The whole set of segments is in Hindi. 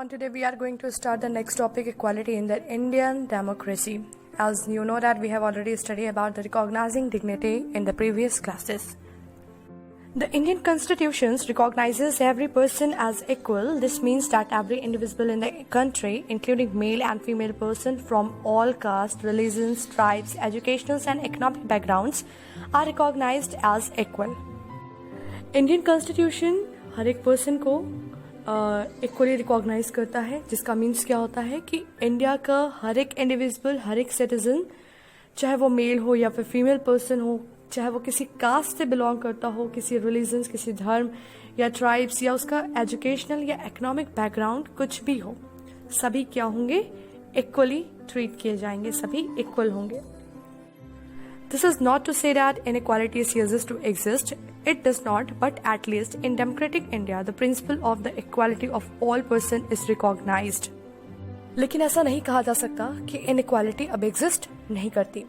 everyone, today we are going to start the next topic, equality in the Indian democracy. As you know that we have already studied about the recognizing dignity in the previous classes. The Indian Constitution recognizes every person as equal. This means that every individual in the country, including male and female persons from all castes, religions, tribes, educational and economic backgrounds, are recognized as equal. Indian Constitution हर एक पर्सन को इक्वली रिकॉग्नाइज करता है, जिसका मीन्स क्या होता है कि इंडिया का हर एक इंडिविजुअल, हर एक सिटीजन, चाहे वो मेल हो या फिर फीमेल पर्सन हो, चाहे वो किसी कास्ट से बिलोंग करता हो, किसी रिलीजन, किसी धर्म या ट्राइब्स, या उसका एजुकेशनल या इकोनॉमिक बैकग्राउंड कुछ भी हो, सभी क्या होंगे, इक्वली ट्रीट किए जाएंगे, सभी इक्वल होंगे. This is not to say that inequality ceases to exist. It does not, but at least in democratic India, the principle of the equality of all person is recognized. लेकिन ऐसा नहीं कहा जा सकता कि inequality अब exist नहीं करती.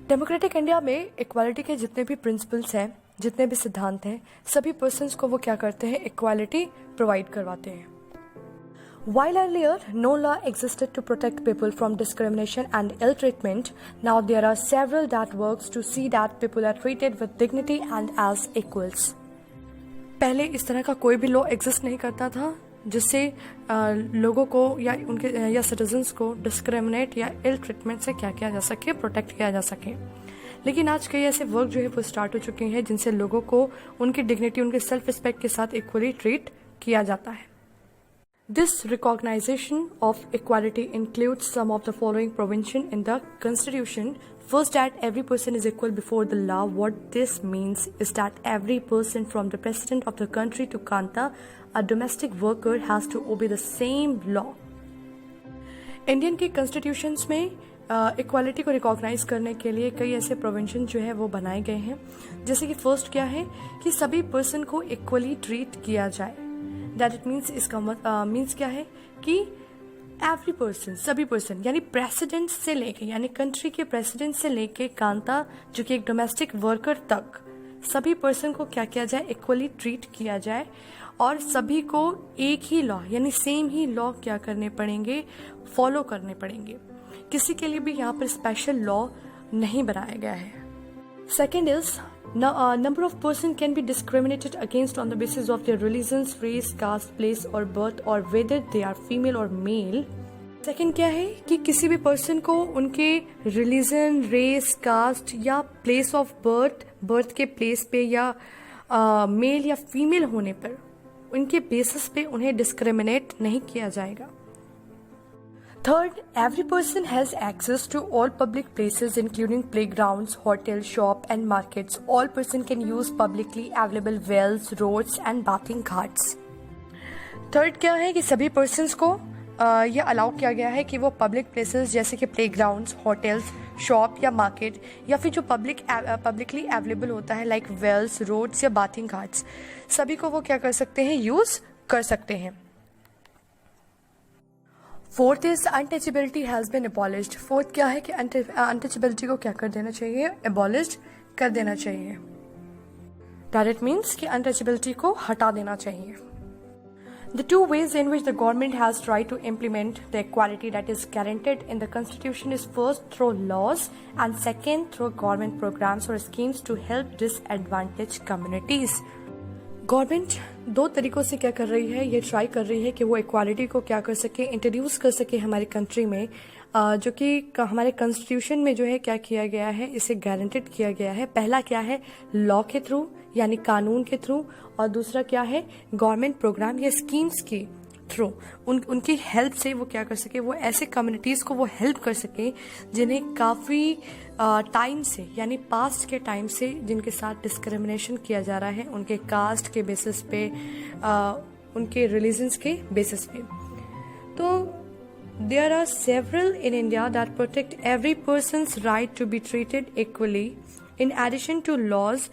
डेमोक्रेटिक इंडिया में इक्वालिटी के जितने भी प्रिंसिपल्स हैं, जितने भी सिद्धांत हैं, सभी पर्सन्स को वो क्या करते हैं, इक्वालिटी प्रोवाइड करवाते हैं. While earlier no law existed to protect people from discrimination and ill treatment, now there are several that works to see that people are treated with dignity and as equals. पहले इस तरह का कोई भी लॉ एग्जिस्ट नहीं करता था जिससे लोगों को या उनके या सिटीजन्स को डिस्क्रिमिनेट या इल ट्रीटमेंट से क्या किया जा सके, प्रोटेक्ट किया जा सके. लेकिन आज कई ऐसे वर्क जो है वो स्टार्ट हो चुके हैं जिनसे लोगों को उनकी डिग्निटी, उनके सेल्फ रिस्पेक्ट के साथ इक्वली ट्रीट किया जाता है. This recognition of equality includes some of the following provision in the Constitution. First, that every person is equal before the law. What this means is that every person from the president of the country to Kanta, a domestic worker, has to obey the same law. Indian के कॉन्स्टिट्यूशंस में इक्वालिटी को रिकॉग्नाइज करने के लिए कई ऐसे प्रोविजन जो है वो बनाए गए हैं. जैसे कि फर्स्ट क्या है कि सभी पर्सन को इक्वली ट्रीट किया जाए. दैट इट मीन्स, इसका मीन्स क्या है कि एवरी पर्सन, सभी पर्सन, यानी प्रेसिडेंट से लेके, यानी कंट्री के प्रेसिडेंट से लेके कांता जो कि एक डोमेस्टिक वर्कर तक, सभी पर्सन को क्या किया जाए, इक्वली ट्रीट किया जाए. और सभी को एक ही लॉ, यानी सेम ही लॉ क्या करने पड़ेंगे, फॉलो करने पड़ेंगे. किसी के लिए भी यहाँ पर स्पेशल लॉ नहीं बनाया गया है. Second is number of person can be discriminated against on the basis of their religions, race, caste, place or birth, or whether they are female or male. Second क्या है कि किसी भी पर्सन को उनके रिलीजन, रेस, कास्ट या प्लेस ऑफ बर्थ के प्लेस पे या मेल या फीमेल होने पर, उनके बेसिस पे उन्हें डिस्क्रिमिनेट नहीं किया जाएगा. Third, every person has access to all public places including playgrounds, hotels, shops and markets. All person can use publicly available wells, roads and bathing ghats. Third क्या है कि सभी persons को ये अलाउ किया गया है कि वो पब्लिक प्लेसेस जैसे कि प्लेग्राउंड्स, होटल्स, शॉप या मार्केट, या फिर जो पब्लिकली अवेलेबल होता है लाइक वेल्स, रोड्स या बाथिंग घाट्स, सभी को वो क्या कर सकते हैं, यूज कर सकते हैं. Fourth is untouchability has been abolished. Fourth क्या है कि अनटचेबिलिटी को क्या कर देना चाहिए, अबॉलिश्ड कर देना चाहिए. दैट मीन्स कि अनटचेबिलिटी को हटा देना चाहिए. The two ways in which the government has tried to implement the equality that is guaranteed in the Constitution is first through laws and second through government programs or schemes to help disadvantaged communities. Government दो तरीकों से क्या कर रही है, ये ट्राई कर रही है कि वो इक्वालिटी को क्या कर सके, इंट्रोड्यूस कर सके हमारी कंट्री में, जो कि हमारे कॉन्स्टिट्यूशन में जो है क्या किया गया है, इसे गारंटेड किया गया है. पहला क्या है, लॉ के थ्रू यानी कानून के थ्रू, और दूसरा क्या है, गवर्नमेंट प्रोग्राम या स्कीम्स के थ्रू. उनकी हेल्प से वो क्या कर सके, वो ऐसे कम्युनिटीज को वो हेल्प कर सके जिन्हें काफ़ी टाइम से, यानी पास्ट के टाइम से जिनके साथ डिस्क्रिमिनेशन किया जा रहा है, उनके कास्ट के बेसिस पे, उनके रिलीजन्स के बेसिस पे. तो there are several in India that protect every person's right to be treated equally. In addition to laws,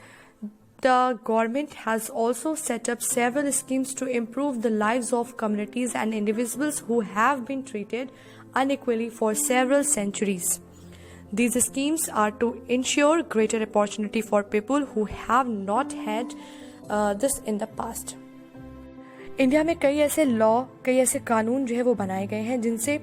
the government has also set up several schemes to improve the lives of communities and individuals who have been treated unequally for several centuries. These schemes are to ensure greater opportunity for people who have not had this in the past. India में कई ऐसे लॉ, कई ऐसे कानून जो है वो बनाए गए हैं जिनसे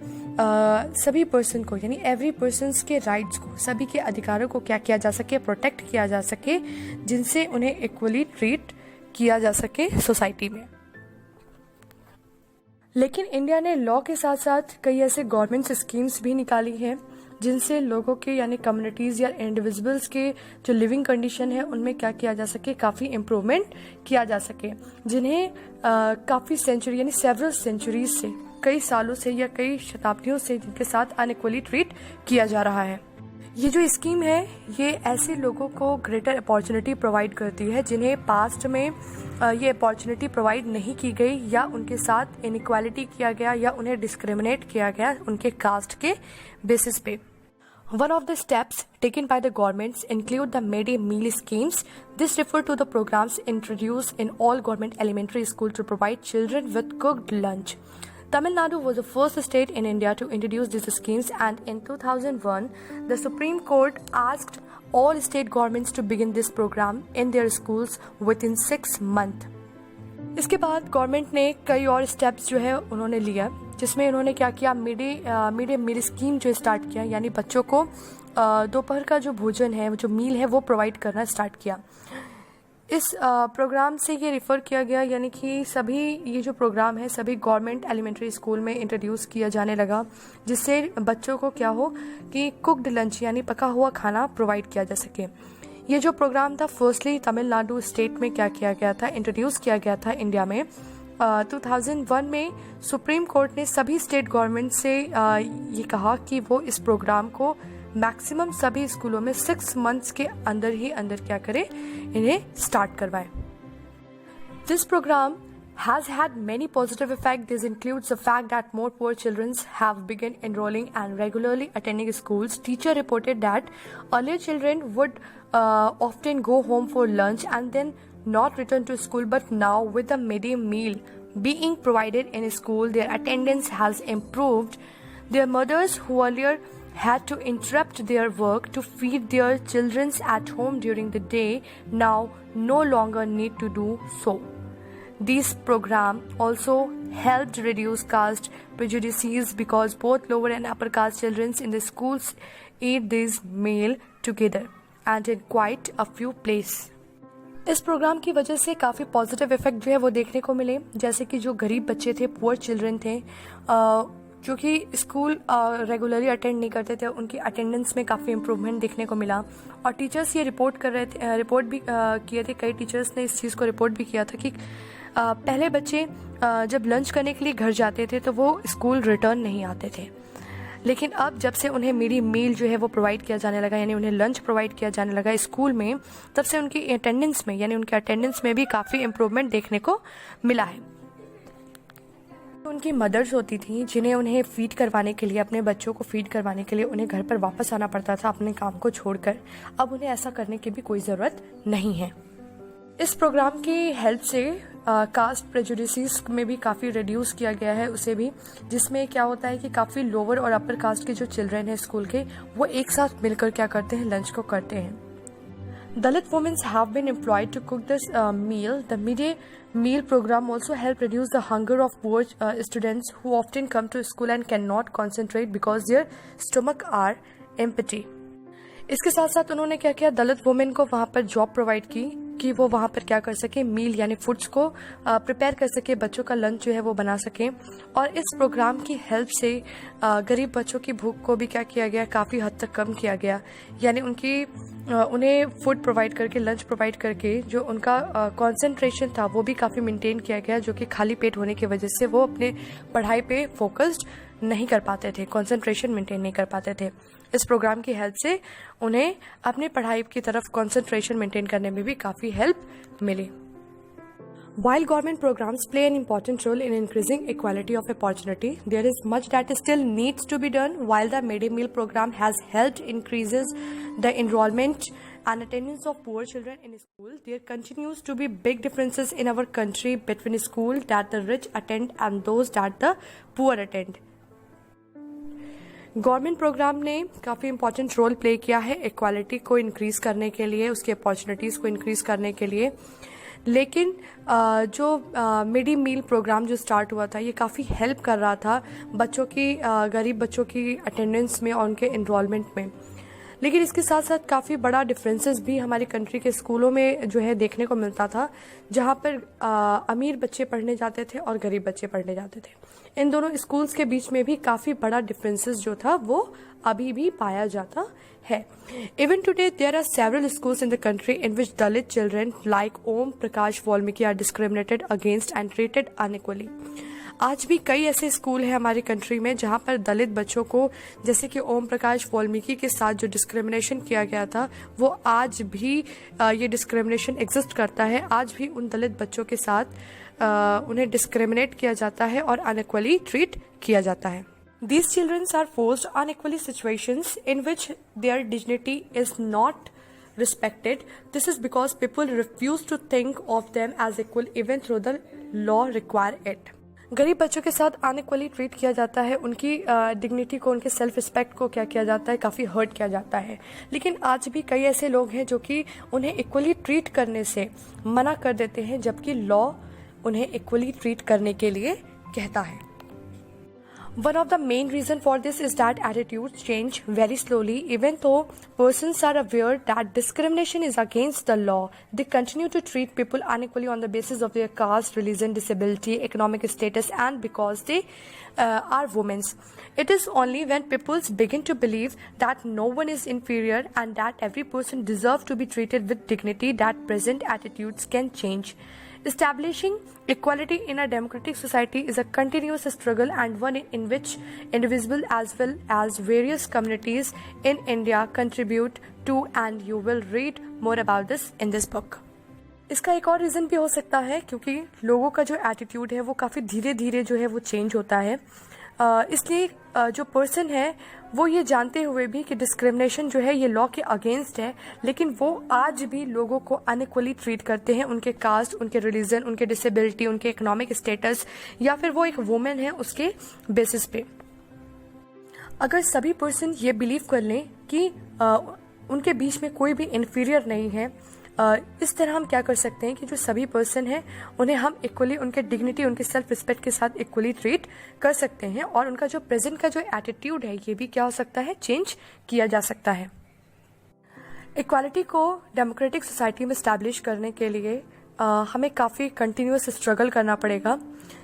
सभी पर्सन को, यानी एवरी पर्सन्स के राइट्स को, सभी के अधिकारों को क्या किया जा सके, प्रोटेक्ट किया जा सके, जिनसे उन्हें इक्वली ट्रीट किया जा सके सोसाइटी में। लेकिन इंडिया ने लॉ के साथ साथ कई ऐसे गवर्नमेंट स्कीम्स भी निकाली हैं जिनसे लोगों के, यानी कम्युनिटीज़ या इंडिविजुअल्स के जो लिविंग कंडीशन है उनमें क्या किया जा सके, काफ़ी इम्प्रूवमेंट किया जा सके, जिन्हें काफ़ी सेंचुरी, यानी सेवरल सेंचुरीज से, कई सालों से या कई शताब्दियों से जिनके साथ अनइक्वली ट्रीट किया जा रहा है। ये जो स्कीम है ये ऐसे लोगों को ग्रेटर अपॉर्चुनिटी प्रोवाइड करती है जिन्हें पास्ट में ये अपॉर्चुनिटी प्रोवाइड नहीं की गई, या उनके साथ इनइक्वालिटी किया गया, या उन्हें डिस्क्रिमिनेट किया गया उनके कास्ट के बेसिस पे। One of the steps taken by the governments include the midday meal schemes. This refer to the programs introduced in all government elementary schools to provide children with cooked lunch. Tamil Nadu was the first state in India to introduce these schemes, and in 2001, the Supreme Court asked all state governments to begin this program in their schools within 6 months. इसके बाद गवर्नमेंट ने कई और स्टेप्स जो है उन्होंने लिया, जिसमें उन्होंने क्या किया, मिड डे मील स्कीम जो स्टार्ट किया, यानी बच्चों को दोपहर का जो भोजन है, जो मील है, वो प्रोवाइड करना स्टार्ट किया। इस प्रोग्राम से ये रिफ़र किया गया, यानी कि सभी ये जो प्रोग्राम है सभी गवर्नमेंट एलिमेंट्री स्कूल में इंट्रोड्यूस किया जाने लगा, जिससे बच्चों को क्या हो कि कुक्ड लंच, यानी पका हुआ खाना प्रोवाइड किया जा सके। ये जो प्रोग्राम था फर्स्टली तमिलनाडु स्टेट में क्या किया गया था, इंट्रोड्यूस किया गया था इंडिया में। 2001 में सुप्रीम कोर्ट ने सभी स्टेट गवर्नमेंट से ये कहा कि वो इस प्रोग्राम को मैक्सिमम सभी स्कूलों में 6 मंथ्स के अंदर ही अंदर क्या करें, इन्हें स्टार्ट करवाएं। This programme has had many positive effects. This includes the fact that more poor children have begun enrolling and regularly attending schools. Teacher reported that earlier children would often go home for lunch and then not return to school, but now with the midday meal being provided in school, their attendance has improved. Their mothers who earlier had to interrupt their work to feed their children at home during the day now no longer need to do so. This program also helped reduce caste prejudices because both lower and upper caste children in the schools eat this meal together and in quite a few places. इस प्रोग्राम की वजह से काफ़ी पॉजिटिव इफेक्ट जो है वो देखने को मिले, जैसे कि जो गरीब बच्चे थे, पुअर चिल्ड्रन थे, जो कि स्कूल रेगुलरली अटेंड नहीं करते थे, उनकी अटेंडेंस में काफ़ी इम्प्रूवमेंट देखने को मिला। और टीचर्स ये रिपोर्ट भी किए थे, कई टीचर्स ने इस चीज़ को रिपोर्ट भी किया था कि पहले बच्चे जब लंच करने के लिए घर जाते थे तो वो स्कूल रिटर्न नहीं आते थे, लेकिन अब जब से उन्हें मिड डे मील जो है वो प्रोवाइड किया जाने लगा, यानी उन्हें लंच प्रोवाइड किया जाने लगा स्कूल में, तब से उनकी अटेंडेंस में, यानी उनके अटेंडेंस में भी काफ़ी इम्प्रूवमेंट देखने को मिला है। उनकी मदर्स होती थी जिन्हें उन्हें फीड करवाने के लिए, अपने बच्चों को फीड करवाने के लिए उन्हें घर पर वापस आना पड़ता था अपने काम को छोड़कर, अब उन्हें ऐसा करने की भी कोई ज़रूरत नहीं है। इस प्रोग्राम की हेल्प से कास्ट प्रेजुडिसेस में भी काफ़ी रिड्यूस किया गया है उसे भी, जिसमें क्या होता है कि काफ़ी लोअर और अपर कास्ट के जो चिल्ड्रन हैं स्कूल के, वो एक साथ मिलकर क्या करते हैं, लंच को करते हैं। Dalit womens have been employed to cook this meal. The mid day meal program also help reduce the hunger of poor students who often come to school and cannot concentrate because their stomach are empty. इसके साथ साथ उन्होंने क्या किया, दलित वुमेन को वहाँ पर जॉब प्रोवाइड की कि वो वहाँ पर क्या कर सके, मील यानी फूड्स को प्रिपेयर कर सके, बच्चों का लंच जो है वो बना सके। और इस प्रोग्राम की हेल्प से गरीब बच्चों की भूख को भी क्या किया गया, काफ़ी हद तक कम किया गया, यानी उन्हें फूड प्रोवाइड करके, लंच प्रोवाइड करके जो उनका कंसंट्रेशन था वो भी काफ़ी मेंटेन किया गया, जो कि खाली पेट होने की वजह से वो अपने पढ़ाई पे फोकस्ड नहीं कर पाते थे, कंसंट्रेशन मेंटेन नहीं कर पाते थे। इस प्रोग्राम की हेल्प से उन्हें अपनी पढ़ाई की तरफ कंसंट्रेशन मेंटेन करने में भी काफ़ी help milli. While government programs play an important role in increasing equality of opportunity, there is much that still needs to be done. While the midday meal program has helped increases the enrollment and attendance of poor children in school, there continues to be big differences in our country between schools that the rich attend and those that the poor attend. Government programme ने काफ़ी इंपॉर्टेंट रोल प्ले किया है इक्वालिटी को इंक्रीज़ करने के लिए, उसकी अपॉर्चुनिटीज़ को इंक्रीज़ करने के लिए। लेकिन जो मिड डे मील प्रोग्राम जो स्टार्ट हुआ था ये काफ़ी हेल्प कर रहा था बच्चों की, गरीब बच्चों की अटेंडेंस में और उनके इनरोलमेंट में। लेकिन इसके साथ साथ काफ़ी बड़ा डिफरेंसेस भी हमारी कंट्री के स्कूलों में जो है देखने को मिलता था, जहाँ पर अमीर बच्चे पढ़ने जाते थे और गरीब बच्चे पढ़ने जाते थे। इन दोनों स्कूल्स के बीच में भी काफ़ी बड़ा डिफरेंसेस जो था वो अभी भी पाया जाता है। Even today there are several schools in the country in which Dalit children like Om Prakash Valmiki are discriminated against and treated unequally. आज भी कई ऐसे स्कूल हैं हमारी कंट्री में जहां पर दलित बच्चों को, जैसे कि ओम प्रकाश वाल्मीकि के साथ जो डिस्क्रिमिनेशन किया गया था, वो आज भी ये डिस्क्रिमिनेशन एग्जिस्ट करता है। आज भी उन दलित बच्चों के साथ उन्हें डिस्क्रिमिनेट किया जाता है और अनइक्वली ट्रीट किया जाता है। These children are forced unequally situations in which their dignity is not respected. This is because people refuse to think of them as equal even though the law require it. गरीब बच्चों के साथ अनइक्वली ट्रीट किया जाता है, उनकी डिग्निटी को, उनके सेल्फ रिस्पेक्ट को क्या किया जाता है, काफ़ी हर्ट किया जाता है। लेकिन आज भी कई ऐसे लोग हैं जो कि उन्हें इक्वली ट्रीट करने से मना कर देते हैं, जबकि लॉ उन्हें इक्वली ट्रीट करने के लिए कहता है। One of the main reasons for this is that attitudes change very slowly. Even though persons are aware that discrimination is against the law, they continue to treat people unequally on the basis of their caste, religion, disability, economic status, and because they are women. It is only when people begin to believe that no one is inferior and that every person deserves to be treated with dignity that present attitudes can change. Establishing equality in a democratic society is a continuous struggle and one in which individuals as well as various communities in India contribute to, and you will read more about this in this book. इसका एक और रीज़न भी हो सकता है क्योंकि लोगों का जो एटीट्यूड है वो काफ़ी धीरे धीरे जो है वो चेंज होता है। इसलिए जो पर्सन है वो ये जानते हुए भी कि डिस्क्रिमिनेशन जो है ये लॉ के अगेंस्ट है, लेकिन वो आज भी लोगों को अनइक्वली ट्रीट करते हैं उनके कास्ट, उनके रिलीजन, उनके डिसेबिलिटी, उनके इकोनॉमिक स्टेटस या फिर वो एक वुमेन है उसके बेसिस पे। अगर सभी पर्सन ये बिलीव कर लें कि उनके बीच में कोई भी इन्फीरियर नहीं है, इस तरह हम क्या कर सकते हैं कि जो सभी पर्सन हैं उन्हें हम इक्वली, उनके डिग्निटी, उनके सेल्फ रिस्पेक्ट के साथ इक्वली ट्रीट कर सकते हैं और उनका जो प्रेजेंट का जो एटीट्यूड है ये भी क्या हो सकता है, चेंज किया जा सकता है। इक्वालिटी को डेमोक्रेटिक सोसाइटी में स्टैब्लिश करने के लिए हमें काफ़ी कंटिन्यूस स्ट्रगल करना पड़ेगा,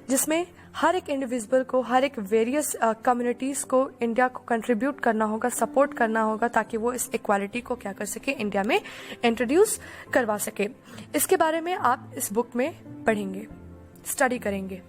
जिसमें हर एक इंडिविजुअल को, हर एक वेरियस कम्युनिटीज़ को इंडिया को कंट्रीब्यूट करना होगा, सपोर्ट करना होगा ताकि वो इस इक्वालिटी को क्या कर सके, इंडिया में इंट्रोड्यूस करवा सके। इसके बारे में आप इस बुक में पढ़ेंगे, स्टडी करेंगे।